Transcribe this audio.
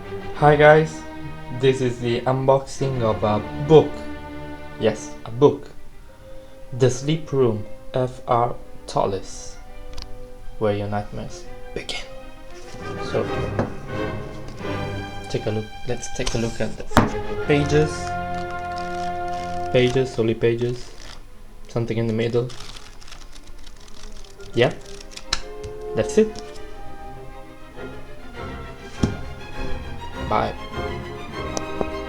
Hi guys, this is the unboxing of a book. Yes, a book. The Sleep Room, F.R. Tallis, where your nightmares begin. So, take a look. Let's take a look at the pages. Pages, only pages. Something in the middle. Yeah, that's it. Bye.